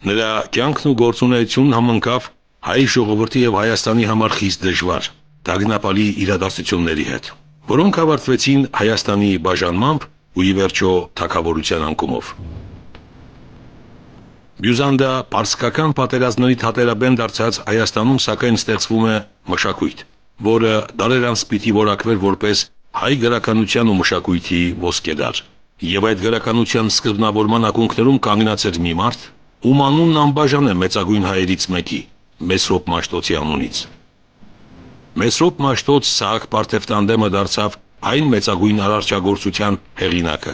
Նրա կյանքն ու գործունեությունն համընկավ հայ ժողովրդի եւ Հայաստանի համար խիստ դժվար, տագնապալի իրադարձությունների հետ, որոնք ավարտվեցին Հայաստանի բաժանմամբ ու ի վերջո թագավորության անկումով։ Բյուզանդա պարսկական պատերազմների թատերաբեմ դարձած Հայաստանում սակայն ստեղծվում է մշակույթ, որը դարեր անց պիտի որակվեր որպես հայ գրականության ու մշակույթի ոսկեդար։ Եվ այդ գրականության սկզբնավորման ակունքներում կանգնած էր մի մարդ, ում անունն անբաժան է մեծագույն հայերից մեկի, Մեսրոպ Մաշտոցի անունից։ Մեսրոպ Մաշտոց Սահակ Պարթև տանդեմը դարձավ այն մեծագույն արարչագործության հեղինակը,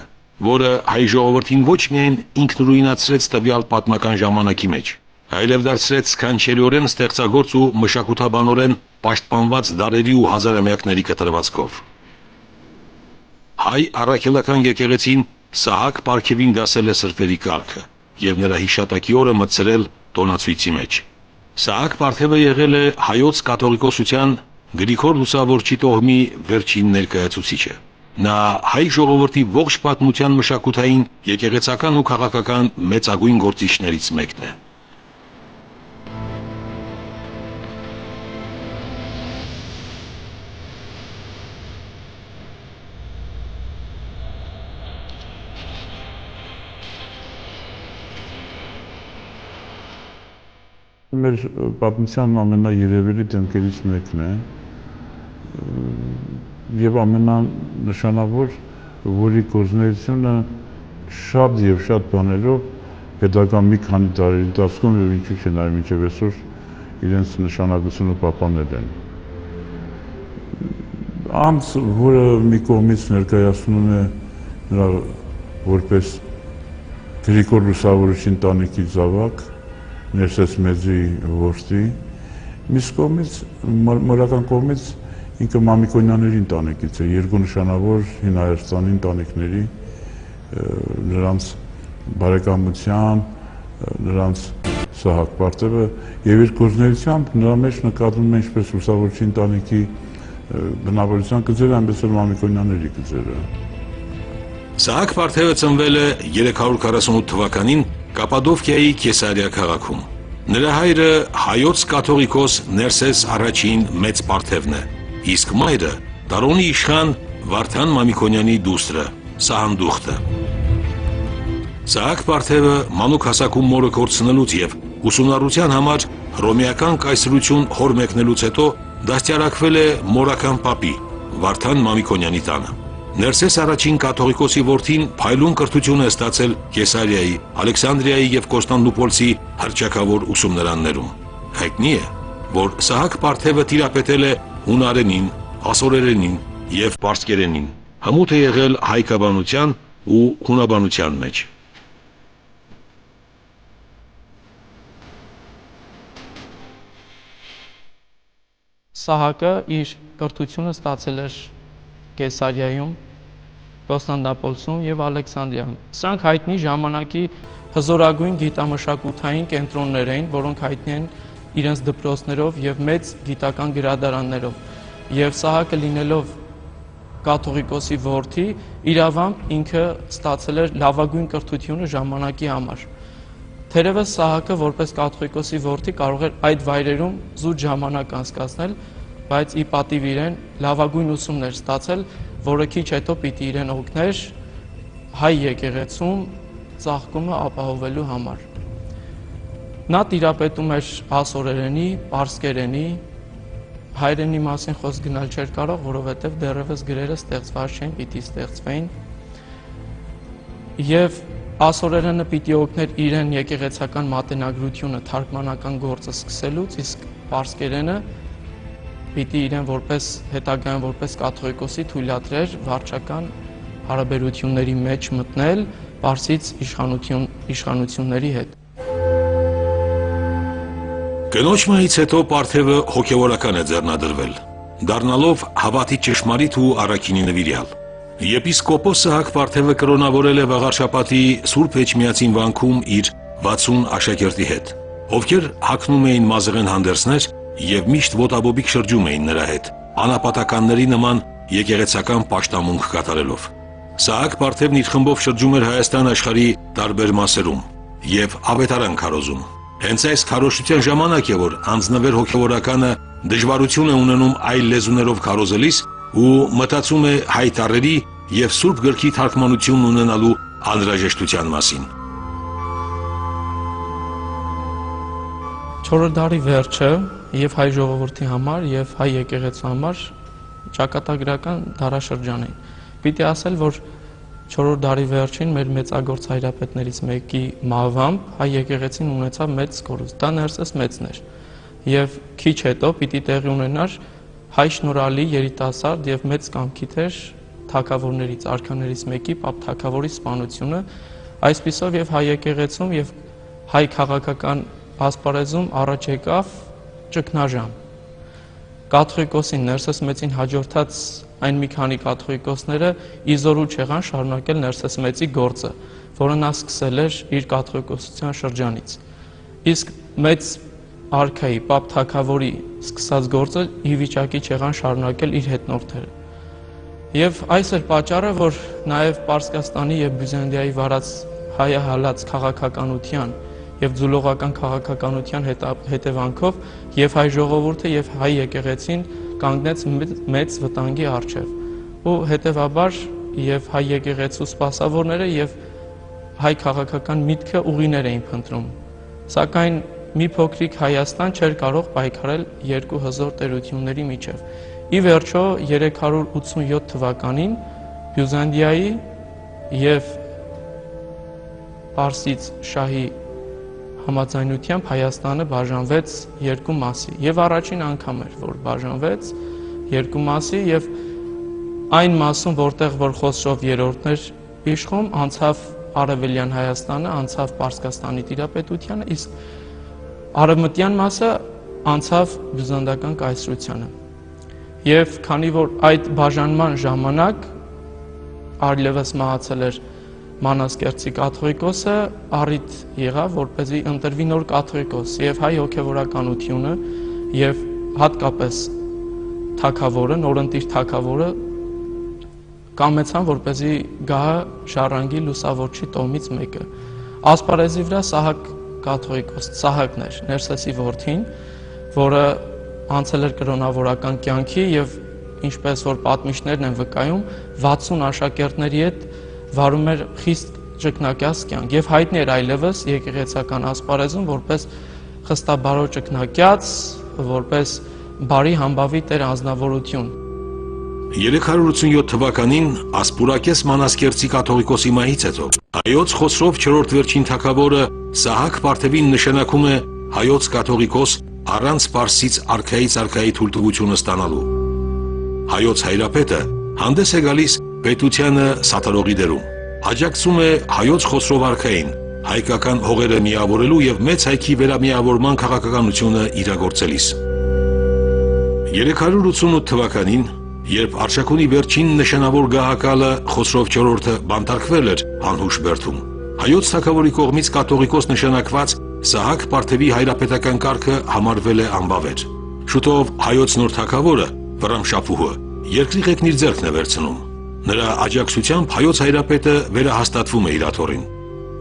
որը հայ ժողովրդին ոչ միայն ինքնուրույնացրեց տվյալ պատմական ժամանակի մեջ, այլև դարձրեց սքանչելիորեն ստեղծագործ ու մշակութաբանորեն պաշտպանված դարերի ու հազարամյակների կտրվածքով։ Հայ առաքելական եկեղեցին Սահակ Պարքևին դասել է սրբերի կարգը եւ նրա հիշատակի օրը մտցրել տոնացույցի մեջ։ Սահակ Պարթևը եղել է հայոց կաթողիկոսության Գրիգոր Լուսավորչի տոհմի վերջին ներկայացուցիչը։ Նա հայ ժողովրդի ողջ պատմության մշակութային, եկեղեցական ու քաղաքական մեծագույն գործիչներից մեկն է։ Մեր պատմության ամենաերևելի դեմքերից մեկն է եւ ամենանշանավոր, որի գործունեությունը շատ եւ շատ բաներով pedagogan մի քանի տարի ընթացքում եւ ինչու՞ չէ նաեւ մինչեւ այսօր իրենց նշանակությունը պահպանել են։ Անց, որը մի կողմից ներկայացնում է նրա որպես Գրիգոր Լուսավորչի ընտանիքի զավակ, Ներսես Մեծի որդի, մյուս կողմից, մորական կողմից ինքը Մամիկոնյանների ընտանիքից է, երկու նշանավոր հին Հայաստանի ընտանիքների, նրանց բարեկամության, նրանց Սահակ Պարթևը եւ իր գործունեությամբ նրա մեջ նկատվում է ինչպես Լուսավորչի ընտանիքի բնավորության գծերը, այնպես էլ Մամիկոնյանների գծերը։ Սահակ Պարթևը ծնվել է 348 թվականին Կապադովկիայի Կեսարիա քաղաքում։ Նրա հայրը հայոց կաթողիկոս Ներսես առաջին մեծ Պարթևն է, իսկ մայրը Տարոնի իշխան Վարդան Մամիկոնյանի դուստրը, Սահանդուխտը։ Սահակ Պարթևը մանուկ հասակում մորը կորցնելուց եւ ուսումնառության համար հռոմեական կայսրություն հոր մեկնելուց հետո դաստիարակվել է մորական պապի Վարդան Մամիկոնյանի տանը։ Ներսես առաջին կաթողիկոսի որդին փայլուն կրթություն է ստացել Կեսարիայի, Ալեքսանդրիայի եւ Կոստանդնուպոլսի հռչակավոր ուսումնարաններում։ Հայտնի է, որ Սահակ Պարթևը տիրապետել է հունարենին, ասորերենին եւ պարսկերենին, հմուտ է եղել հայկաբանության ու հունաբանության մեջ։ Սահակը իր կրթությունը ստացել էր Կեսարիայում, Կոստանդնուպոլսում եւ Ալեքսանդրիայում։ Սրանք հայտնի ժամանակի հզորագույն գիտամշակութային կենտրոններ էին, որոնք հայտնի են իրենց դպրոցներով եւ մեծ գիտական գրադարաններով։ Եվ Սահակը լինելով կաթողիկոսի որդի, իրավամբ ինքը ստացել էր լավագույն կրթությունը ժամանակի համար։ Թերևս Սահակը որպես կաթողիկոսի որդի կարող էր այդ վայրերում զուտ ժամանակ անցկացնել, բայց ի պատիվ իրեն լավագույն ուսումն էր ստացել, որը քիչ հետո պիտի իրեն օգներ հայ եկեղեցում ծաղկումը ապահովելու համար։ Նա տիրապետում էր ասորերենի, պարսկերենի, հայրենի մասին խոսք գնալ չէր կարող, որովհետև դեռևս գրերը ստեղծված չէին, պիտի ստեղծվեին։ Եվ ասորերենը պիտի օգներ իրեն եկեղեցական մատենագրությունը, թարգմանական գործը սկսելուց, իսկ պարսկերենը պիտի իրեն որպես հետագայում որպես կաթողիկոսի թույլատրեր վարչական հարաբերությունների մեջ մտնել պարսից իշխանությունների հետ։ Կնոջ մահից հետո Պարթևը հոգևորական է ձեռնադրվել, դառնալով հավատի ճշմարիտ ու առաքինի նվիրյալ։ Եպիսկոպոս Սահակ Պարթևը կրոնավորել է Վաղարշապատի Սուրբ Էջմիածին վանքում իր 60 աշակերտի հետ, ովքեր հագնում էին մազեղեն հանդերձներ եւ միշտ ոտաբոբիկ շրջում էին նրա հետ, անապատականների նման եկեղեցական պաշտամունք կատարելով։ Սահակ Պարթևն իր խմբով շրջում էր Հայաստան աշխարհի տարբեր մասերում եւ ավետարան քարոզում։ Հենց այս քարոզության ժամանակ է, որ անձնվեր հոգևորականը դժվարություն է ունենում այլ լեզուներով քարոզելիս ու մտածում է հայ տառերի եւ Սուրբ գրքի թարգմանություն ունենալու անհրաժեշտության մասին։ Չորրորդ դարի վերջը եւ հայ ժողովրդի համար եւ հայ եկեղեցու համար ճակատագրական դարաշրջան են։ Պիտի ասել, որ չորրորդ դարի վերջին մեր մեծագործ հայրապետներից մեկի մահվամբ հայ եկեղեցին ունեցավ մեծ կորուստ, դա Ներսես մեծն էր։ Եվ քիչ հետո պիտի տեղի ունենար հայ շնորհալի երիտասարդ եւ մեծ կամքի թեր թագավորներից, արքաներից մեկի Պապ թագավորի սպանությունը, այսպիսով եւ հայ եկեղեցում եւ հայ քաղաքական ասպարեզում առաջ եկավ ճգնաժամ։ Կաթողիկոսին Ներսես մեծին հաջորդած այն մի քանի կաթողիկոսները իզորու չեղան շարունակել Ներսես մեծի գործը, որը նա սկսել էր իր կաթողիկոսության շրջանից։ Իսկ մեծ արքայի Պապ թագավորի սկսած գործը ի վիճակի չեղան շարունակել իր հետնորդները։ Եվ այս էր պատճառը, որ նաև Պարսկաստանի եւ Բյուզանդիայի վարած հայահալած քաղաքականության եւ ձուլողական քաղաքականության հետևանքով եւ հայ ժողովուրդը եւ հայ եկեղեցին կանգնեց մեծ վտանգի առջև ու հետեւաբար եւ հայ եկեղեցու սպասավորները եւ հայ քաղաքական միտքը ուղիներ էին փնտրում, սակայն մի փոքրիկ Հայաստան չէր կարող պայքարել երկու հզոր տերությունների միջև։ Ի վերջո 387 թվականին Բյուզանդիայի եւ Պարսից շահի համաձայնությամբ Հայաստանը բաժանվեց երկու մասի եւ առաջին անգամ էր, որ բաժանվեց երկու մասի եւ այն մասում, որտեղ որ Խոսրով երրորդն էր իշխում, անցավ Արևելյան Հայաստանը, անցավ Պարսկաստանի տիրապետությանը, իսկ արևմտյան մասը անցավ բյուզանդական կայսրությանը։ Եվ քանի որ այդ բաժանման ժամանակ այլևս մահացել էր Մանասկերտցի կաթողիկոսը, առիթ եղավ, որպեսզի ընտրվի նոր կաթողիկոս եւ հայ հոգևորականությունը եւ հատկապես թագավորը, նորընտիր թագավորը կամեցան, որպեսզի գահը շարանգի լուսավորչի տոհմից մեկը։ Ասպարեզի վրա Սահակ կաթողիկոս Սահակն էր, Ներսեսի որդին, որը անցել էր կրոնավորական կյանքի եւ ինչպես որ պատմիչներն են վկայում 60 աշակերտների հետ վարում էր խիստ ճգնակյաց կյանք եւ հայտնի էր այլևս եկեղեցական ասպարեզում որպես խստաբարո ճգնակյաց, որպես բարի համբավի տեր անձնավորություն։ 387 թվականին Ասպուրակես Մանասկերտցի կաթողիկոսի մահից հետո հայոց Խոսրով 4-րդ վերջին թագավորը Սահակ Պարթևին նշանակում է հայոց կաթողիկոս առանց Պարսից արքայից արքայի թույլտվությունը ստանալու։ Հայոց հայրապետը հանդես է գալիս պետությանը սատարողի դերում, աջակցում է հայոց Խոսրով արքային, հայկական հողերը միավորելու եւ մեծ հայքի վերամիավորման քաղաքականությունը իրագործելիս։ 388 թվականին, երբ Արշակունի վերջին նշանավոր գահակալը Խոսրով 4-րդը բանտարկվել էր անհուշ Բերդում, հայոց թագավորի կողմից կաթողիկոս նշանակված Սահակ Պարթևի հայրապետական կարգը համարվել է անբավեր։ Շուտով հայոց նոր թագավորը Վռամշապուհը երկրի ղեկնիր ձեռքն է վերցնում։ Նրա աջակցությամբ հայոց հայրապետը վերահաստատվում է իր աթոռին։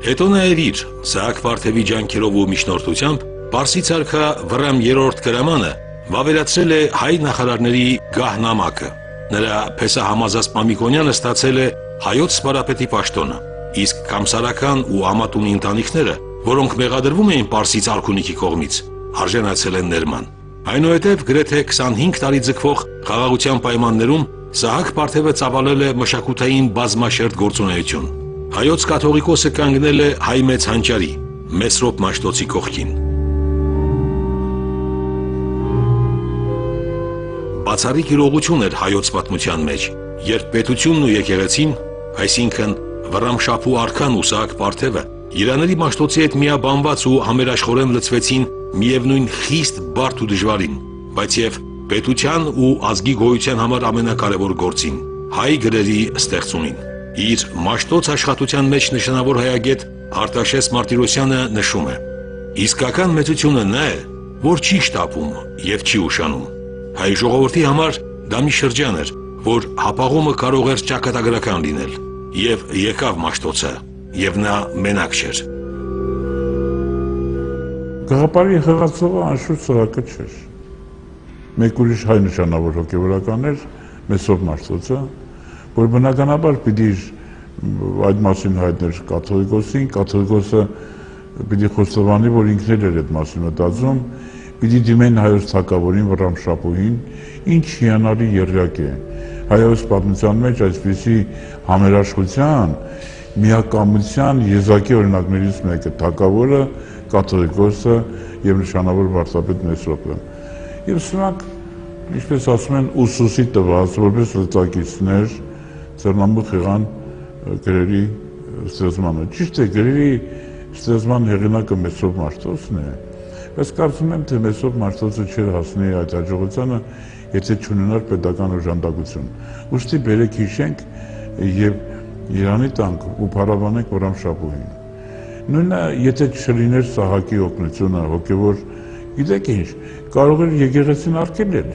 Հետո նաև իր Սահակ Պարթևի ջանքերով ու միջնորդությամբ Պարսից արքա Վռամ III Կրամանը վավերացրել է հայ նախարարների գահնամակը։ Նրա Փեսահամազած Մամիկոնյանը ստացել է հայոց սպարապետի պաշտոնը, իսկ Կամսարական ու Ամատունի ընտանիքները, որոնք մեղադրվում էին Պարսից արքունիքի կողմից, արժանացել են ներման։ Այնուհետև գրեթե 25 տարի ձգվող խաղաղության պայմաններում Սահակ Պարթևը ծավալել է մշակութային բազմաշերտ գործունեություն։ Հայոց կաթողիկոսը կանգնել է հայ մեծ հանճարի, Մեսրոպ Մաշտոցի կողքին։ Բացառիկ իրողություն էր հայոց պատմության մեջ, երբ պետությունն ու եկեղեցին, այսինքն Վռամշապուհ արքան ու Սահակ Պարթևը, Իրաների Մաշտոցի հետ միաբանված ու համերաշխորեն լծվեցին միևնույն խիստ բարդ ու դժվարին, բայց եւ պետության ու ազգի գոյության համար ամենակարևոր գործին՝ հայ գրերի ստեղծումին։ Իր Մաշտոց աշխատության մեջ նշանավոր հայագետ Արտաշես Մարտիրոսյանը նշում է. «Իսկական մեծությունը նա է, որ չի շտապում եւ չի ուշանում։ Հայ ժողովրդի համար դա մի շրջան էր, որ հապաղումը կարող էր ճակատագրական լինել, եւ եկավ Մաշտոցը, եւ նա մենակ չէր»։ Գաղափարի խաղացողը անշուշտ Սահակը չէր։ Մեկ ուրիշ հայ նշանավոր հոգևորական էր Մեսրոպ Մաշտոցը, որ բնականաբար պիտի այդ մասին հայտներ կաթողիկոսին, կաթողիկոսը պիտի խոստովանի, որ ինքն էր այդ մասին մտածում, պիտի դիմեն հայոց թագավորին Վռամշապուհին, ինչ հիանալի եռյակ է։ Հայոց պատմության մեջ այսպիսի համերաշխության, միակամության եզակի օրինակներից մեկը թագավորը, կաթողիկոսը եւ նշանավոր վարդապետ Մեսրոպը։ Եվ սրանք, ինչպես ասում են, ուսուսի տված, որպես լծակիցներ ձեռնամուխ եղան գրերի ստեղծմանը։ Ճիշտ է, գրերի ստեղծման հեղինակը Մեսրոպ Մաշտոցն է, բայց կարծում եմ, թե Մեսրոպ Մաշտոցը չէր հասնի այդ հաջողությանը, եթե չունենար պետական օժանդակություն։ Ուստի բերեք հիշենք եւ Իրանի տանք ու փառաբանենք Վռամշապուհին։ Նույնը, եթե չլիներ Սահակի օգնությունը հոգևոր, գիտեք ինչ, կարող էր եկեղեցին արգելել։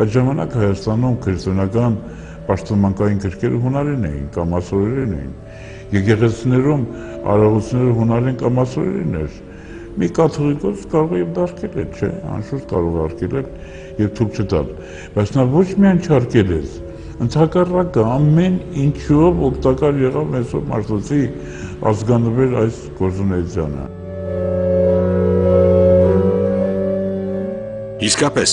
Այդ ժամանակ Հայաստանում քրիստոնեական պաշտամանկային գրքերը հունարեն էին կամ ասորերեն էին։ Եկեղեցիներում արարողությունները հունարեն կամ ասորերեն էր։ Մի կաթողիկոս կարող է դա արգելել, չէ, անշուշտ կարող է արգելել եւ թույլ չտալ, բայց նա ոչ միայն չարգելեց, ընդհակառակը ամեն ինչով օգտակար եղավ Մեսրոպ Մաշտոցի ազգանվեր այս գործունեությանը։ Իսկապես,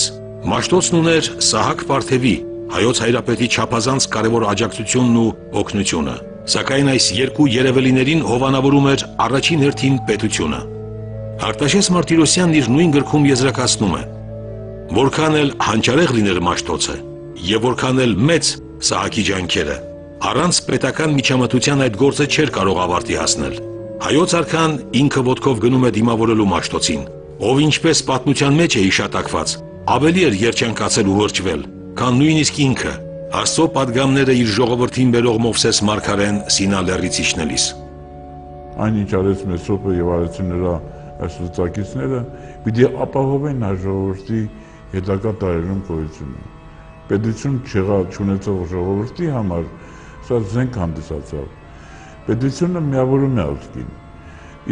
Մաշտոցն ուներ Սահակ Պարթևի, հայոց հայրապետի չափազանց կարևոր աջակցությունն ու օգնությունը, սակայն այս երկու երևելիներին հովանավորում էր առաջին հերթին պետությունը։ Արտաշես Մարտիրոսյանն իր նույն գրքում եզրակացնում է. որքան էլ հանճարեղ լիներ Մաշտոցը եւ որքան էլ մեծ Սահակի ջանքերը, առանց պետական միջամտության այդ գործը չէր կարող ավարտի հասնել։ Հայոց արքան ինքը ոտքով գնում է դիմավորելու Մաշտոցին, ով ինչպես պատմության մեջ է հիշատակված, ավելի էր երջանկացել ու հրճվել, քան նույնիսկ ինքը, Աստծո պատգամները իր ժողովրդին բերող Մովսես Մարգարեն Սինա լեռից իջնելիս։ Այնինչ արեց Մեսրոպը եւ արեցին նրա այս լծակիցները, պիտի ապահովեն հայ ժողովրդի հետագա տարերում գոյությունը։ Պետություն չունեցող ժողովրդի համար սա զենք հանդիսացավ։ Պետությունը միավորում է ազգին,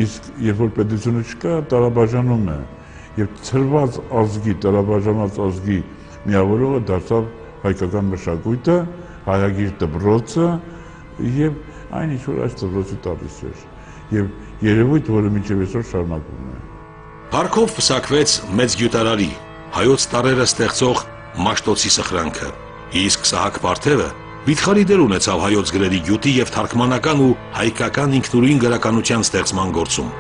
իսկ երբ որ պետությունը չկա, տարաբաժանում է, եւ ցրված ազգի, տարաբաժանված ազգի միավորողը դարձավ հայկական մշակույթը, հայագիր դպրոցը եւ այն ինչ որ այս դպրոցը տալիս էր եւ երևույթ, որը մինչև այսօր շարունակվում է։ Փառքով պսակվեց մեծ գյուտարարի, հայոց տարրերը ստեղծող Մաշտոցի սխրանքը, իսկ Սահակ Պարթևը վիթխարի դեր ունեցավ հայոց գրերի գյուտի եւ թարգմանական ու հայկական ինքնուրույն գրականության ստեղծման գործում։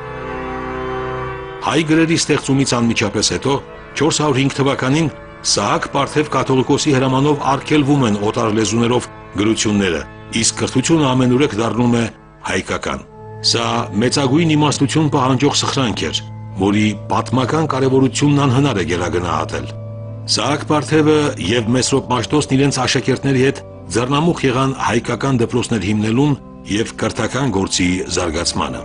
Հայ գրերի ստեղծումից անմիջապես հետո 405 թվականին Սահակ Պարթև կաթողիկոսի հրամանով արգելվում են օտար լեզուներով գրությունները, իսկ կրթությունը ամենուրեք դառնում է հայկական։ Սա մեծագույն իմաստություն պահանջող սխրանք էր, որի պատմական կարևորությունն անհնար է գերագնահատել։ Սահակ Պարթևը եւ Մեսրոպ Մաշտոցն իրենց աշակերտների հետ ձեռնամուխ եղան հայկական դպրոցներ հիմնելուն եւ կրթական գործի զարգացմանը։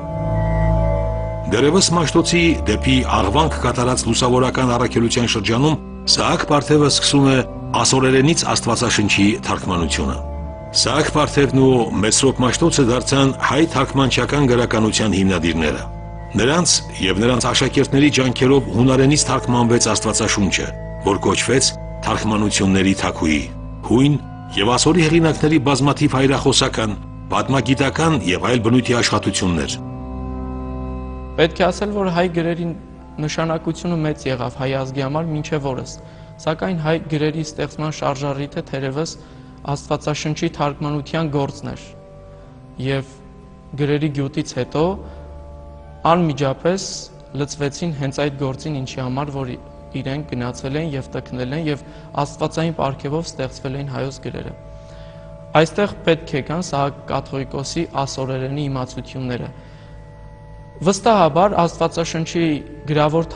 Դերևս Մաշտոցի դեպի աղվանք կատարած լուսավորական առաքելության շրջանում Սահակ Պարթևը սկսում է ասորերենից Աստվածաշնչի թարգմանությունը։ Սահակ Պարթևն ու Մեսրոպ Մաշտոցը դարձան հայ թարգմանչական գրականության հիմնադիրները։ Նրանց եւ նրանց աշակերտների ջանքերով հունարենից թարգմանվեց Աստվածաշունչը, որ կոչվեց թարգմանությունների թագուհի, հույն եւ ասորի հեղինակների բազմաթիվ հայրախոսական, պատմագիտական եւ այլ բնույթի աշխատություններ։ Պետք է ասել, որ հայ գրերի նշանակությունը մեծ եղավ հայ ազգի համար մինչև օրս, սակայն հայ գրերի ստեղծման շարժառիթը թերևս Աստվածաշնչի թարգմանության գործն էր եւ գրերի գյուտից հետո անմիջապես լծվեցին հենց այդ գործին, ինչի համար որ իրենք գնացել են եւ տքնել են եւ աստվածային պարգևով ստեղծվել են հայոց գրերը։ Այստեղ պետք է կան Սահակ կաթողիկոսի ասորերենի իմացությունները։ Վստահաբար Աստվածաշնչի գրավոր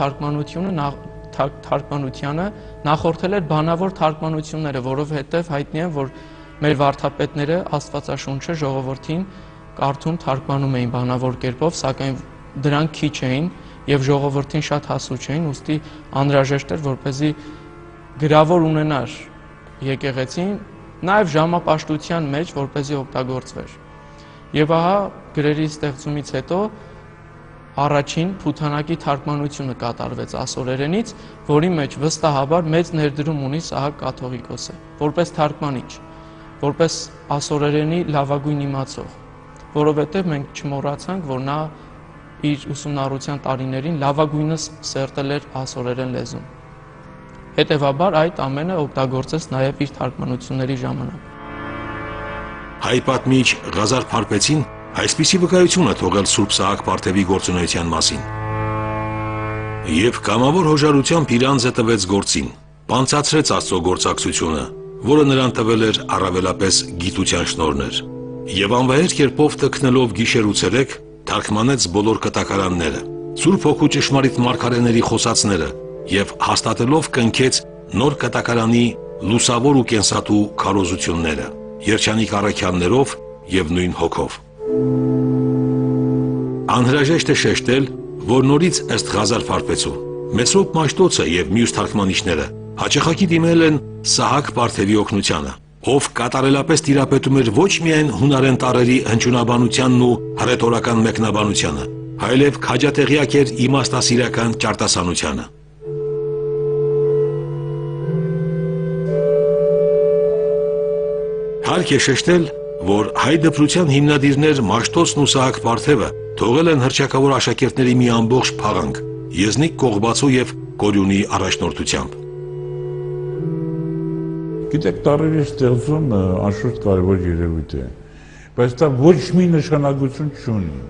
թարգմանությանը նախորդել էր բանավոր թարգմանությունները, որովհետև հայտնի է, որ մեր վարդապետները Աստվածաշունչը ժողովրդին կարդում թարգմանում էին բանավոր կերպով, սակայն դրանք քիչ էին եւ ժողովրդին շատ հասու չէին, ուստի անհրաժեշտ էր, որպեսզի գրավոր ունենար եկեղեցին, նաեւ ժամապաշտության մեջ, որպեսզի օգտագործվեր։ Եվ ահա գրերի ստեղծումից հետո առաջին փութանակի թարգմանությունը կատարվեց ասորերենից, որի մեջ վստահաբար մեծ ներդրում ունի Սահակ կաթողիկոսը, որպես թարգմանիչ, որպես ասորերենի լավագույն իմացող, որովհետև մենք չմոռացանք, որ նա իր ուսումնառության տարիներին լավագույնս սերտել էր ասորերեն լեզուն։ Հետևաբար այդ ամենը օգտագործեց նաև իր թարգմանությունների ժամանակ։ Հայ պատմիչ Ղազար Փարպեցին այսպիսի վկայություն է թողել Սուրբ Սահակ Պարթևի գործունեության մասին։ Եվ կամավոր հոժարությամբ իր անձը տվեց գործին, պանծացրեց Աստծո գործակցությունը, որը նրան տվել էր առավելապես գիտության շնորհներ, եւ անվայր կերպով տքնելով գիշեր ու ցերեկ թարգմանեց բոլոր կտակարանները, Սուրբ Հոգու ճշմարիտ մարգարեների խոսածները եւ հաստատելով կնքեց նոր կտակարանի լուսավոր ու կենսատու քարոզությունները, երջանիկ առաքյաններով եւ նույն հոգով։ Անհրաժեշտ է շեշտել, որ նորից ըստ Ղազար Փարպեցու Մեսրոպ Մաշտոցը եւ մյուս թարգմանիչները հաճախակի դիմել են Սահակ Պարթևի օգնությանը, ով կատարելապես տիրապետում էր ոչ միայն հունարեն տառերի հնչյունաբանությանն ու հռետորական մեկնաբանությանը, այլև քաջատեղյակ էր իմաստասիրական ճարտասանությանը։ Հարկ է շեշտել, որ հայ դպրության հիմնադիրներ Մաշտոցն ու Սահակ Պարթևը թողել են հռչակավոր աշակերտների մի ամբողջ փաղանք, Եզնիկ Կողբացու եւ Կորյունի առաջնորդությամբ։ Գիտեք, տառերի ստեղծումը անշուշտ կարևոր երևույթ է, բայց դա ոչ մի նշանակություն չունի։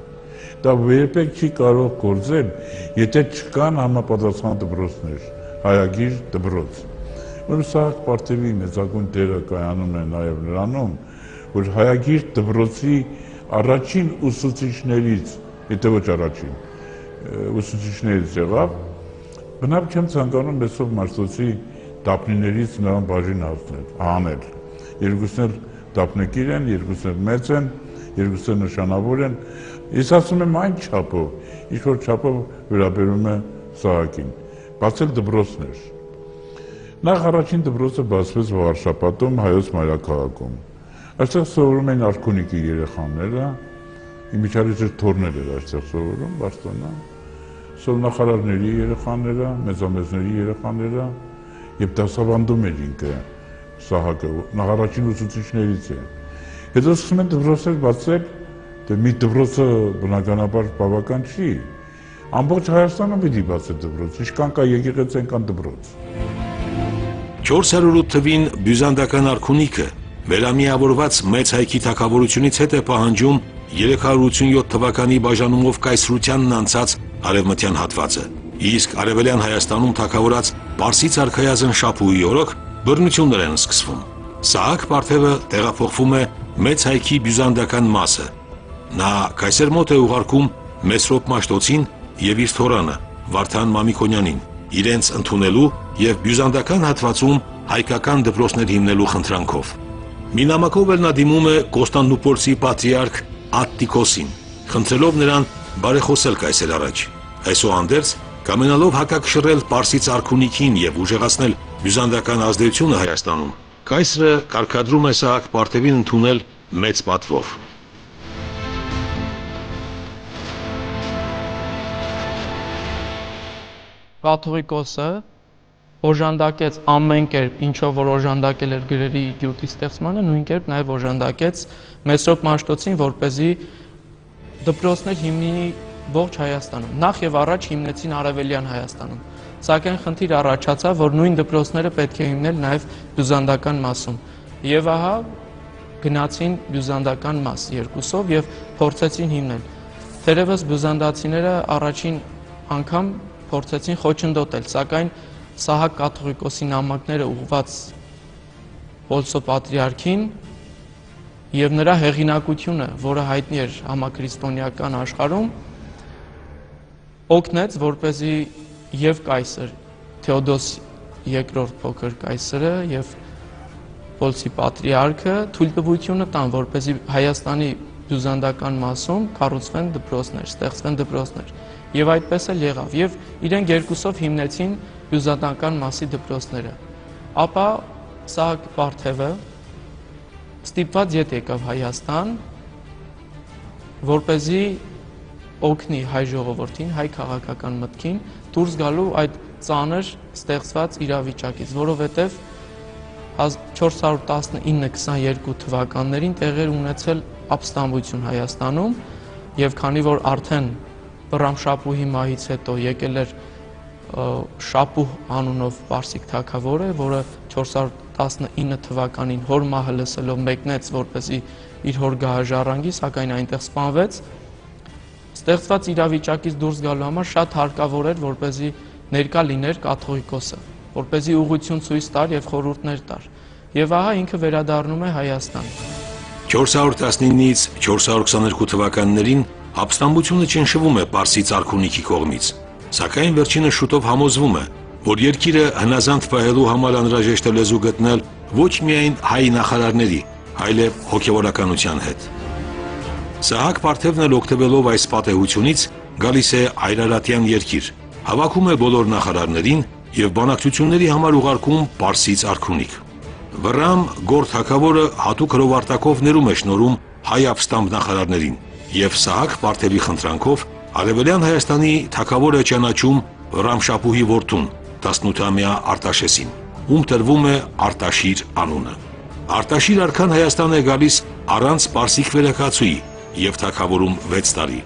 Դա երբեք չի կարող գործել, եթե չկան համապատասխան դպրոցներ, հայագիր դպրոց։ Ուրեմն Սահակ Պարթևի մեծագույն դերը կայանում է նաև նրանում, որ հայագիր դպրոցի առաջին ուսուցիչներից, եթե ոչ առաջին, ուսուցիչներից եղավ, բնավ չեմ ցանկանում Մեսրոպ Մաշտոցի դափնիներից նրան բաժին հանել։ Երկուսն էլ դափնեկիր են, երկուսն էլ մեծ են, երկուսն էլ նշանավոր են։ Ես ասում եմ այն չափով, ինչ որ չափով վերաբերում է Սահակին, բացել դպրոցներ։ Նախ առաջին դպրոցը բացվեց Վարշապատում, Հայոց մայրաքաղաքում։ Այստեղ սովորում էին արքունիքի երեխաները, իմիջիայլոց թորներ էր այստեղ սովորում, Բարսոնա, սովնախարարների երեխաները, մեծամեծների երեխաները, եւ դասավանդում էր ինքը Սահակը, նախ առաջին ուսուցիչներից է։ Հետո սկսում են դպրոցներ բացել, դե մի դպրոցը բնականաբար բավական չի։ Ամբողջ Հայաստանում պիտի բացել դպրոց, ինչքան կա եկեղեցի, այնքան դպրոց։ 408 թվին բյուզանդական արքունիքը վերամիավորված մեծ հայքի թագավորությունից հետ է պահանջում 387 թվականի բաժանումով կայսրությանն անցած արևմտյան հատվածը, իսկ արևելյան Հայաստանում թագավորած Պարսից արքայազն Շապուհի օրոք բռնություններ են սկսվում։ Սահակ Պարթևը տեղափոխվում է մեծ հայքի բյուզանդական մասը։ Նա կայսեր մոտ է ուղարկում Մեսրոպ Մաշտոցին եւ իր թորանը Վարդան Մամիկոնյանին իրենց ընդունելու եւ բյուզանդական հատվածում հայկական դպրոցներ հիմնելու խնդրանքով։ Մի նամակով էլ նա դիմում է Կոստանդնուպոլսի պատրիարք Ատտիկոսին, խնդրելով նրան բարեխոսել կայսեր առաջ, այսուհանդերձ կամենալով հակակշռել Պարսից արքունիքին եւ ուժեղացնել բյուզանդական ազդեցությունը Հայաստանում, կայսրը կարգադրում է Սահակ Պարթևին ընդունել մեծ պատվով։ Կաթողիկոսը օժանդակեց ամեն կերպ, ինչով որ օժանդակել էր գրերի գյուտի ստեղծմանը, նույն կերպ նաև օժանդակեց Մեսրոպ Մաշտոցին, որպեսզի դպրոցներ հիմնի ողջ Հայաստանում։ Նախ եւ առաջ հիմնեցին Արևելյան Հայաստանում, սակայն խնդիր առաջացավ, որ նույն դպրոցները պետք է հիմնել նաև բյուզանդական մասում։ Եվ ահա գնացին բյուզանդական մաս երկուսով եւ փորձեցին հիմնել։ Թերևս բյուզանդացիները առաջին անգամ փորձեցին խոչընդոտել, սակայն Սահակ կաթողիկոսի նամակները ուղված Պոլսո պատրիարքին եւ նրա հեղինակությունը, որը հայտնի էր համաքրիստոնեական աշխարհում, օգնեց, որպեսզի եւ կայսր Թեոդոս II փոքր կայսրը եւ Պոլսի պատրիարքը թույլտվությունը տան, որպեսզի Հայաստանի բյուզանդական մասում կառուցվեն դպրոցներ, ստեղծվեն դպրոցներ։ Եվ այդպես էլ եղավ, եւ իրենք երկուսով հիմնեցին բյուզանդական մասի դպրոցները։ Ապա Սահակ Պարթևը ստիպված ետ եկավ Հայաստան, որպեսզի օգնի հայ ժողովրդին, հայ քաղաքական մտքին դուրս գալու այդ ծանր ստեղծված իրավիճակից, որովհետև 419-22 թվականներին տեղեր ունեցել ապստամբություն Հայաստանում եւ քանի որ արդեն Բռամ Շապուհի մահից հետո եկել էր Շապուհ անունով պարսիկ թագավորը, որը 419 թվականին հոր մահը լսելով մեկնեց, որպեսզի իր հոր գահը ժառանգի, սակայն այնտեղ սպանվեց, ստեղծված իրավիճակից դուրս գալու համար շատ հարկավոր էր, որպեսզի ներկա լիներ կաթողիկոսը, որպեսզի ուղղություն ցույց տար եւ խորհուրդներ տար։ Եվ ահա ինքը վերադառնում է Հայաստան։ 419-ից 422 թվականներին ապստամբությունը ճնշվում է Պարսից արքունիքի կողմից, սակայն վերջինը շուտով համոզվում է, որ երկիրը հնազանդ պահելու համար անհրաժեշտ է լեզու գտնել ոչ միայն հայ նախարարների, այլև հոգևորականության հետ։ Սահակ Պարթևն էլ օգտվելով այս պատեհությունից գալիս է այրարատյան երկիր, հավաքում է բոլոր նախարարներին եւ բանակցությունների համար ուղարկում Պարսից արքունիք։ Վռամ Գոր թագավորը հատուկ հրովարտակով ներում է շնորհում հայ ապստամբ նախարարներին եւ Սահակ Պարթևի խնդրանքով Արևելյան Հայաստանի թագավորը ճանաչում Վռամ Շապուհի որդուն 18-ամյա Արտաշեսին, ում տրվում է Արտաշիր անունը։ Արտաշիր արքան Հայաստան է գալիս առանց պարսիկ վերակացուի եւ թագավորում 6 տարի։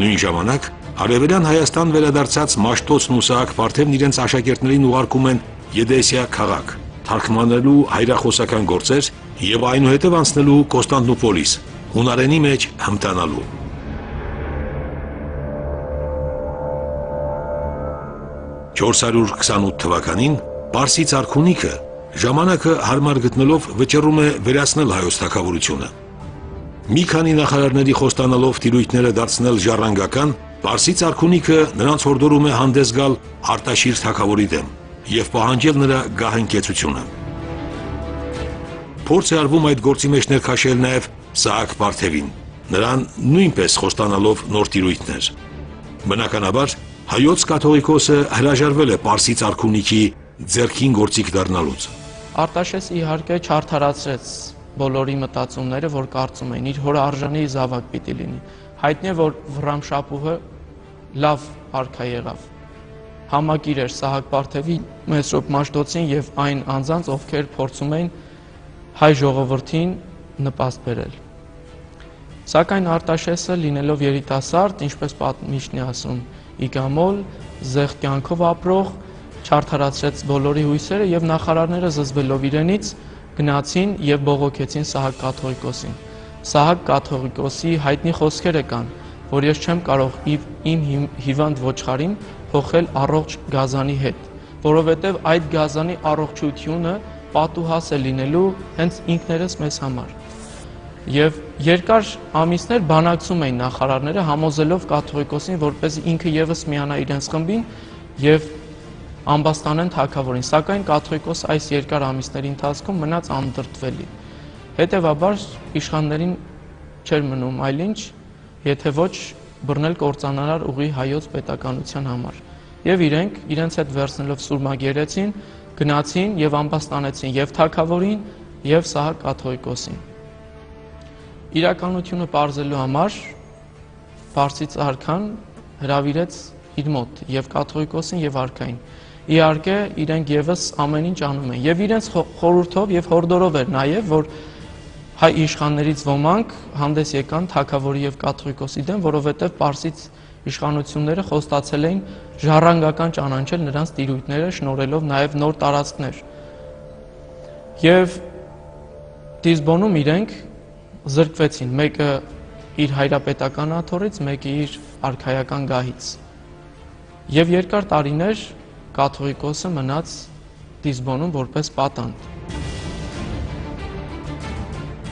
Նույն ժամանակ Արևելյան Հայաստան վերադարձած Մաշտոցն ու Սահակ Պարթևն իրենց աշակերտներին ուղարկում են Եդեսիա քաղաք, թարգմանելու հայրախոսական գործեր եւ այնուհետև անցնելու Կոստանդնուպոլիս, հունարենի մեջ հմտանալու։ 428 թվականին Պարսից արքունիքը ժամանակը հարմար գտնելով վճռում է վերացնել հայոց թագավորությունը։ Մի քանի նախարարների խոստանալով տիրույթները դարձնել ժառանգական, Պարսից արքունիքը նրանց հորդորում է հանդես գալ Արտաշիր թագավորի դեմ եւ պահանջել նրա գահընկեցությունը։ Փորձ է արվում այդ գործի մեջ ներքաշել նաեւ Սահակ Պարթևին, նրան նույնպես խոստանալով նոր տիրույթներ։ Բնականաբար հայոց կաթողիկոսը հրաժարվել է Պարսից արքունիքի ձեռքին գործիք դառնալուց։ Արտաշեսը իհարկե չարդարացրեց բոլորի մտածումները, որ կարծում էին իր հոր արժանի զավակ պիտի լինի։ Հայտնի է, որ Վռամ Շապուհը լավ արքա եղավ։ Համակիր էր Սահակ Պարթևի, Մեսրոպ Մաշտոցին եւ այն անձանց, ովքեր փորձում էին հայ ժողովրդին նպաստ բերել։ Սակայն Արտաշեսը լինելով երիտասարդ, ինչպես պատմիչն է ասում, իգամոլ, զեղ կյանքով ապրող, չարդարացրեց բոլորի հույսերը եւ նախարարները զզվելով իրենից գնացին եւ բողոքեցին Սահակ կաթողիկոսին։ Սահակ կաթողիկոսի հայտնի խոսքերը կան, որ ես չեմ կարող իմ հիվանդ ոչխարին փոխել առողջ գազանի հետ, որովհետեւ այդ գազանի առողջությունը պատուհաս է լինելու հենց ինքներս մեզ համար։ Եվ երկար ամիսներ բանակցում էին նախարարները համոզելով կաթողիկոսին, որպեսզի ինքը եւս միանա իրենց խմբին եւ ամբաստանեն թագավորին, սակայն կաթողիկոս այս երկար ամիսների ընթացքում մնաց անդրդվելի։ Հետևաբար իշխաններին չէր մնում այլ ինչ, եթե ոչ բռնել կործանարար ուղի հայոց պետականության համար։ Եվ իրենք իրենց հետ վերցնելով սուրմագերեցին, գնացին եւ ամբաստանեցին եւ թագավորին եւ Սահակ կաթողիկոսին։ Իրականությունը պարզելու համար Պարսից արքան հրավիրեց իր մոտ եւ կաթողիկոսին եւ արքային։ Իհարկե իրենք եւս ամեն ինչ անում են եւ իրենց խորհրդով եւ հորդորով էր նաեւ, որ հայ իշխաններից ոմանք հանդես եկան թագավորի եւ կաթողիկոսի դեմ, որովհետեւ Պարսից իշխանությունները խոստացել էին ժառանգական ճանաչել նրանց տիրույթները, շնորհելով նաեւ նոր տարածքներ։ Եվ Դիզբոնում իրենք զրկվեցին, մեկը իր հայրապետական աթոռից, մեկը իր արքայական գահից։ Եվ երկար տարիներ կաթողիկոսը մնաց Դիզբոնում որպես պատանդ։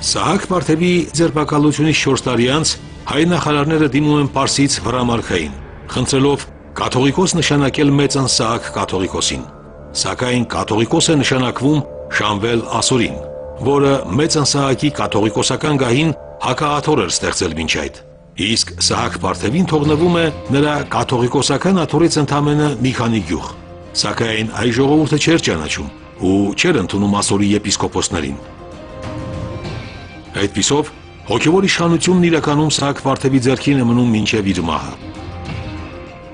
Սահակ Պարթևի ձերբակալությունից 4 տարի անց հայ նախարարները դիմում են Պարսից Վռամ արքային, խնդրելով կաթողիկոս նշանակել մեծն Սահակ կաթողիկոսին, սակայն կաթողիկոս է նշանակվում Շամվել Ասորին, որը մեծն Սահակի կաթողիկոսական գահին հակաաթոռ էր ստեղծել մինչ այդ, իսկ Սահակ Պարթևին թողնվում է նրա կաթողիկոսական աթոռից ընդամենը մի քանի գյուղ, սակայն հայ ժողովուրդը չէր ճանաչում ու չէր ընդունում Ասորի եպիսկոպոսներին։ Այդպիսով Հոգևոր իշխանությունն իրականում Սահակ Պարթևի ձեռքին է մնում մինչև իր մահը։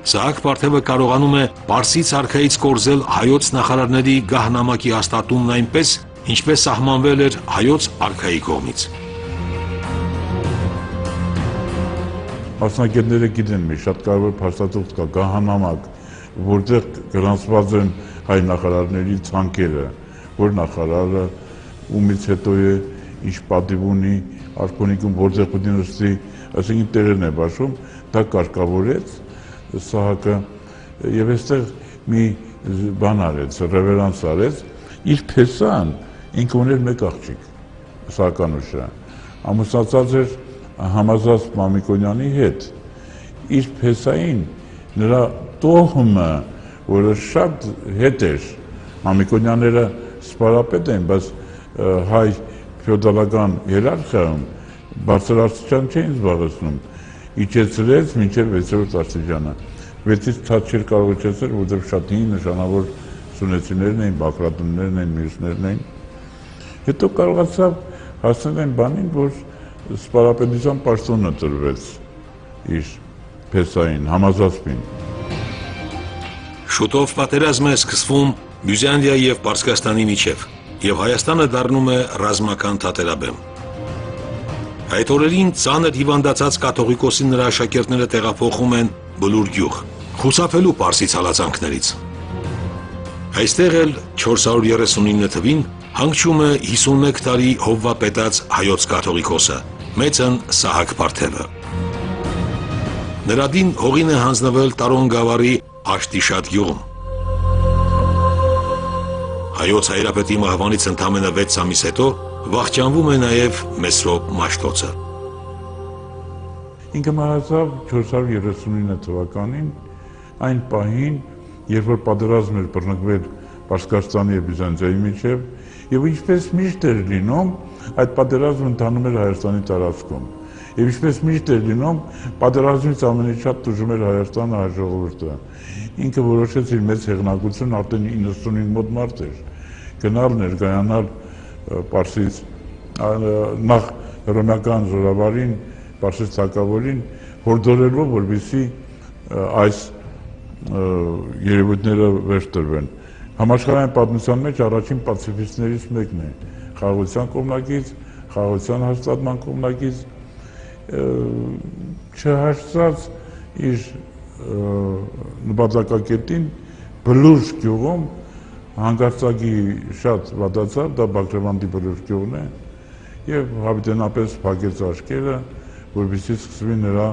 Սահակ Պարթևը կարողանում է Պարսից արքայից կորզել հայոց նախարարների գահնամակի հաստատումն այնպես, ինչպես սահմանվել էր հայոց արքայի կողմից։ Մասնագետները գիտեն մի շատ կարևոր փաստաթուղթ կա, գահանամակ, որտեղ գրանցված են հայ նախարարների ցանկերը, որ նախարարը ումից հետո է, ինչ պատիվ ունի, արքոնիկում որտեղ պետք է նստի, այսինքն տեղերն է բաշխում, դա կարգավորեց Սահակը եւ այստեղ մի բան արեց, ռևերանս արեց, իր փեսան ինքը ուներ մեկ աղջիկ, Սահականուշը, ամուսնացած էր Համազած Մամիկոնյանի հետ, իր փեսային նրա տոհմը, որը շատ հետ էր, Մամիկոնյանները սպարապետ են, բայց հայ ֆեոդալական հիերարխիայում բարձրաստիճան չէին զբաղեցնում, իջեցրեց մինչև 6-րդ աստիճանը, 6-ից ցած չէր կարող իջեցնել, որտեղ շատ հին նշանավոր սունեցիներն էին, բակրատուններն էին, մյուսներն էին, հետո կարողացավ հասնել այն բանին, որ սպարապետության պաշտոնը տրվեց իր փեսային, Համազասպին։ Շուտով պատերազմ է սկսվում Բյուզանդիայի և Պարսկաստանի միջև, և Հայաստանը դառնում է ռազմական թատերաբեմ։ Այդ օրերին ծանր հիվանդացած կաթողիկոսի նրա աշակերտները տեղափոխում են Բլուր գյուղ, խուսափելու պարսից հալածանքներից։ Այստեղ էլ 439 թվին հանգչում է 51 տարի հովվապետած հայոց կաթողիկոսը, մեծն Սահակ Պարթևը։ Նրա դին հողին է հանձնվել Տարոն գավառի Աշտիշատ գյուղում։ Հայոց հայրապետի մահվանից ընդամենը 6 ամիս հետո վախճանվում է նաև Մեսրոպ Մաշտոցը։ Ինքը մահացավ 439 թվականին, այն պահին, երբ որ պատերազմ էր բռնկվել Պարսկաստանի և Բյուզանդիայի միջև, և ինչպես միշտ էր լինում, այդ պատերազմը ընթանում էր Հայաստանի տարածքում։ Եվ ինչպես միշտ էր լինում, պատերազմից ամենից շատ տուժում էր Հայաստանը, հայ ժողովուրդը։ Ինքը որոշեց իր մեծ հեղինակություն, արդեն 95 մոտ մարդ էր, գնալ ներկայանալ Պարսից, նախ հռոմեական զորավարին, Պարսից թագավորին, հորդորելով, որպեսզի այս երևույթները վերջ տրվեն։ Համաշխարհային պատմության մեջ առաջին պացիֆիստներից մեկն է, խաղաղության կողմնակից, խաղաղության հաստատման կողմնակից, չհաշտած իր նպատակակետին Բլուր գյուղում հանգարցակի շատ վատացավ, դա Բագրևանդի Բլուր գյուղն է, և հավիտենապես փակեց աչքերը, որպեսզի սկսվի նրա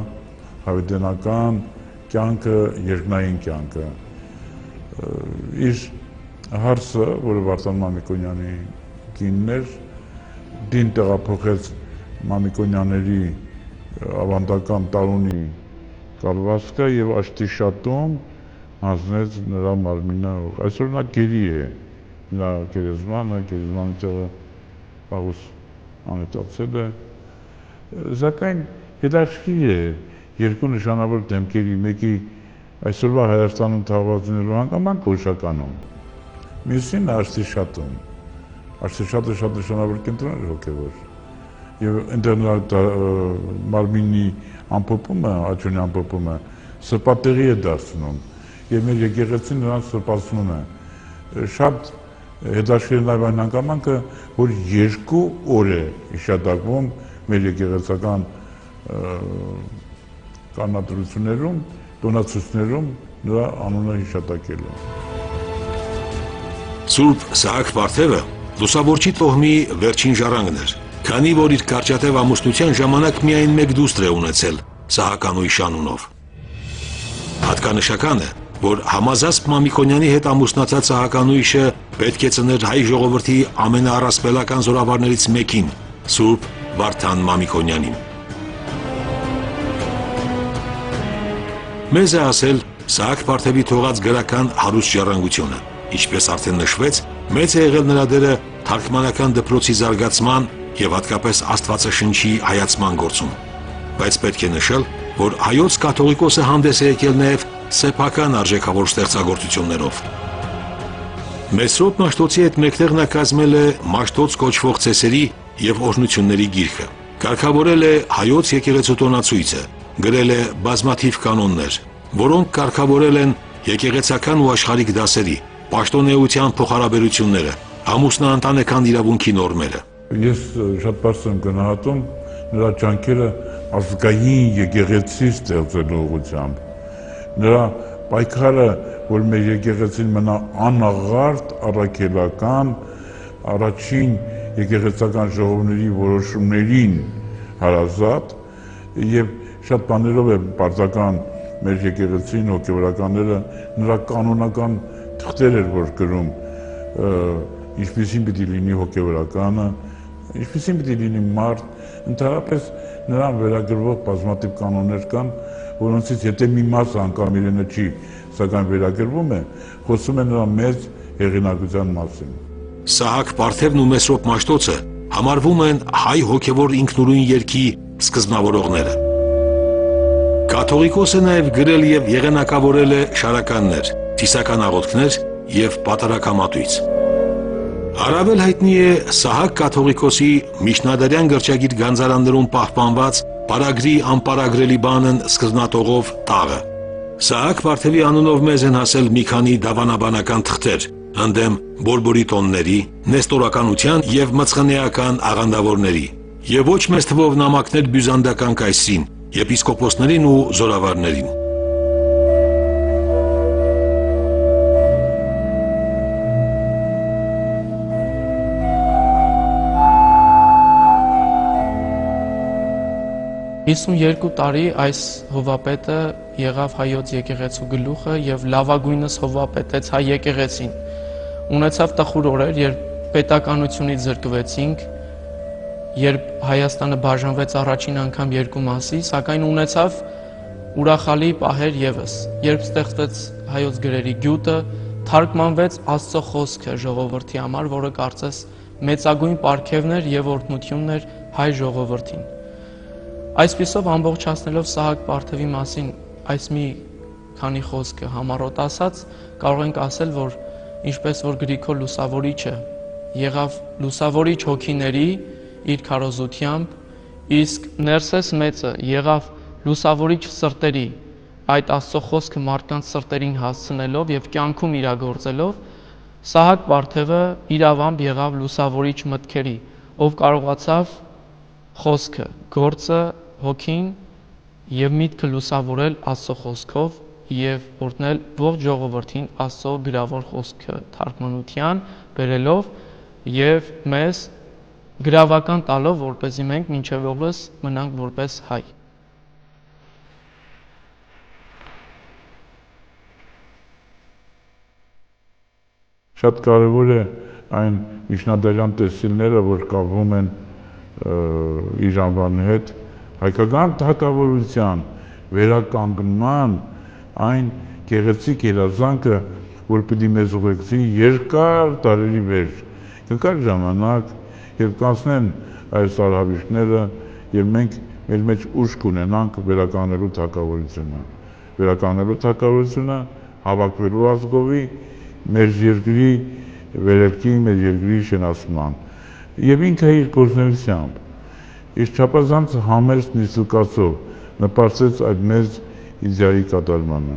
հավիտենական կյանքը, երկնային կյանքը։ Իր հարսը, որը Վարդան Մամիկոնյանի կինն էր, դին տեղափոխեց Մամիկոնյանների ավանդական Տարոնի կալվածքը և Աշտիշատում հանձնեց նրա մարմինը։ Այսօր նա գերի է, նրա գերեզմանը տեղը վաղուց անհետացել է, սակայն հետաքրքիր է երկու նշանավոր դեմքերի, մեկի այսօրվա Հայաստանում թաղված լինելու հանգամանքը Հուշականում, մյուսին Աշտիշատում։ Աշտիշատը շատ նշանավոր կենտրոն էր հոգևոր, և այնտեղ նրա մարմինի ամփոփումը, աջունի ամփոփումը սրբատեղի է դարձնում, և մեր եկեղեցին նրանց սրբացնում է։ Շատ հետաքրքիր նաև այն հանգամանքը, որ 2 օր է հիշատակվում մեր եկեղեցական կանոնադրություններում, տոնացույցներում նրա անունը հիշատակելու։ Սուրբ Սահակ Պարթևը լուսավորչի տոհմի վերջին ժառանգն էր, քանի որ իր կարճատև ամուսնության ժամանակ միայն մեկ դուստր է ունեցել Սահականույշ անունով։ Հատկանշական է, որ Համազասպ Մամիկոնյանի հետ ամուսնացած Սահականույշը պետք է ծներ հայ ժողովրդի ամենաառասպելական զորավարներից մեկին, Սուրբ Վարդան Մամիկոնյանին։ Մեզ է ասել Սահակ Պարթևի թողած գրական հարուստ ժառանգությունը, ինչպես արդեն նշվեց, մեծ է եղել նրա դերը թարգմանական դպրոցի զարգացման և հատկապես Աստվածաշնչի հայացման գործում, բայց պետք է նշել, որ հայոց կաթողիկոսը հանդես է եկել նաև սեփական արժեքավոր ստեղծագործություններով։ Մեսրոպ Մաշտոցի հետ մեկտեղ նա կազմել է Մաշտոց կոչվող ծեսերի և օրհնությունների գիրքը, Կարգավորել է հայոց եկեղեցու տոնացույցը, գրել է բազմաթիվ կանոններ, որոնք կարգավորել են եկեղեցական ու աշխարհիկ դասերի, պաշտոնեության փոխհարաբերությունները, ամուսնաընտանեկան իրավունքի նորմերը։ Ես շատ բարձր եմ գնահատում նրա ջանքերը ազգային եկեղեցի ստեղծելու ուղղությամբ։ Նրա պայքարը, որ մեր եկեղեցին մնա անաղարտ, առաքելական, առաջին եկեղեցական ժողովների որոշումներին հարազատ եւ շատ բաներով է պարտական մեր եկեղեցին, հոգևորականները նրա կանոնական թղթեր էր որ գրում, ինչպիսին պիտի լինի հոգևորականը, ինչպիսին պիտի լինի մարդ, ընդհանրապես նրան վերագրվող բազմաթիվ կանոններ կան, որոնցից եթե մի մասը անգամ իրենը չի, սակայն վերագրվում է, խոսում է նրա մեծ հեղինակության մասին։ Սահակ Պարթևն ու Մեսրոպ Մաշտոցը համարվում են հայ հոգևոր ինքնուրույն երգի սկզբնավորողները։ Կաթողիկոսը նաև գրել եւ եղանակավորել է շարականներ, թիսական աղոթքներ եւ պատարակամատույց։ Առավել հայտնի է Սահակ կաթողիկոսի միջնադարյան գրչագիր գանձարաններում պահպանված Պարագրի անպարագրելի բանն սկզբնատողով տաղը։ Սահակ Պարթևի անունով մեզ են հասել մի քանի դավանաբանական թղթեր, ընդդեմ բորբորի տոնների, նեստորականության եւ մծխնեական աղանդավորների, եւ ոչ մեծ թվով նամակներ բյուզանդական կայսրին, եպիսկոպոսներին ու զորավարներին։ Երկու տարի այս հովապետը եղավ հայոց եկեղեցու գլուխը եւ լավագույնս հովապետեց հայ եկեղեցին։ Ունեցավ տխուր օրեր, երբ պետականությունից զրկվեցինք, երբ Հայաստանը բաժանվեց առաջին անգամ երկու մասի, սակայն ունեցավ ուրախալի պահեր եւս, երբ ստեղծվեց հայոց գրերի գյուտը, թարգմանվեց Աստծո խոսքը ժողովրդի համար, որը կարծես մեծագույն պարգևն էր եւ օրհնությունն էր հայ ժողովրդին։ Այսպիսով ամբողջացնելով Սահակ Պարթևի մասին այս մի քանի խոսքը համառոտ ասած, կարող ենք ասել, որ ինչպես որ Գրիգոր Լուսավորիչը եղավ լուսավորիչ հոգիների իր քարոզությամբ, իսկ Ներսես Մեծը եղավ լուսավորիչ սրտերի, այդ Աստծո խոսքը մարդկանց սրտերին հասցնելով եւ կյանքում իրագործելով, Սահակ Պարթևը իրավամբ եղավ լուսավորիչ մտքերի, ով կարողացավ խոսքը, գործը, հոգին եւ միտքը լուսավորել Աստծո խոսքով եւ օրհնել ողջ ժողովրդին Աստծո գրավոր խոսքը թարգմանության բերելով եւ մեզ գրավական տալով, որպեսզի մենք մինչեւ օրս մնանք որպես հայ։ Շատ կարևոր է այն միջնադարյան տեսիլները, որ կապվում են իր անվանի հետ, հայկական թագավորության վերականգնման այն գեղեցիկ երազանքը, որ պիտի մեզ ուղեկցի երկար տարերի վերջ, երկար ժամանակ, երբ կանցնեն այս արհավիրքները, եւ մենք մեր մեջ ուժ կունենանք վերականգնելու թագավորությունը, հավաքվելու ազգովի, մեր երկրի վերելքի, մեր երկրի շենացման, եւ ինքը իր գործունեությամբ, իսկ չափազանց համեստ նիստուկացով նպաստեց այդ մեծ իդեալի կատարմանը։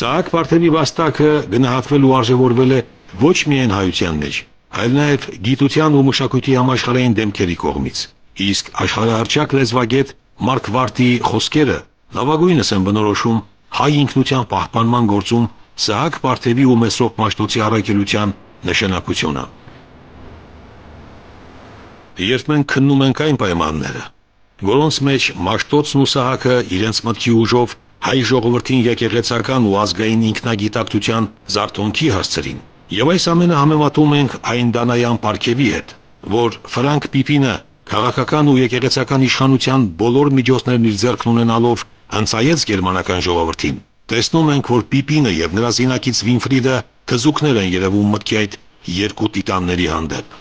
Սահակ Պարթևի վաստակը գնահատվել ու արժևորվել է ոչ միայն հայության մեջ, այլ նաև գիտության ու մշակույթի համաշխարհային դեմքերի կողմից, իսկ աշխարհահռչակ լեզվագետ Մարկ Վարտի խոսքերը լավագույնս են բնորոշում հայ ինքնության պահպանման գործում Սահակ Պարթևի ու Մեսրոպ Մաշտոցի առաքելության նշանակությունը։ Երբ մենք քննում ենք այն պայմանները, որոնց մեջ Մաշտոցն ու Սահակը իրենց մտքի ուժով հայ ժողովրդին եկեղեցական ու ազգային ինքնագիտակցության զարթոնքի հասցրին, եւ այս ամենը համեմատում ենք այն դանայան պարգևի հետ, որ Ֆրանկ Պիպինը քաղաքական ու եկեղեցական իշխանության բոլոր միջոցներն իր ձեռքն ունենալով հնցայեց գերմանական ժողովրդին, տեսնում ենք, որ Պիպինը եւ նրա զինակից Վինֆրիդը թզուկներ են երևում մտքի այդ երկու տիտանների հանդեպ։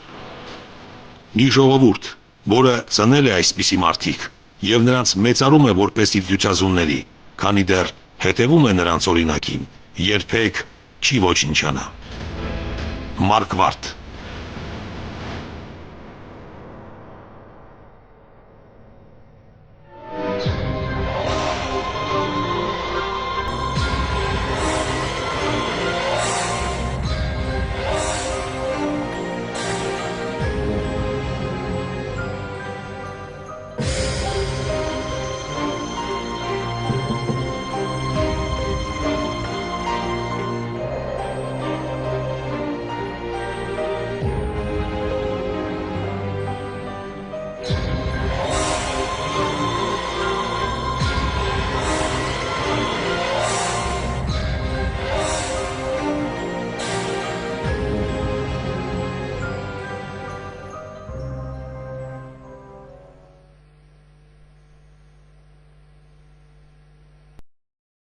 Մի ժողովուրդ, որը ծնել է այսպիսի մարդիկ եւ նրանց մեծարում է որպես իր դյուցազունների, քանի դեռ հետևում է նրանց օրինակին, երբեք չի ոչնչանա։ Մարկ Վարտ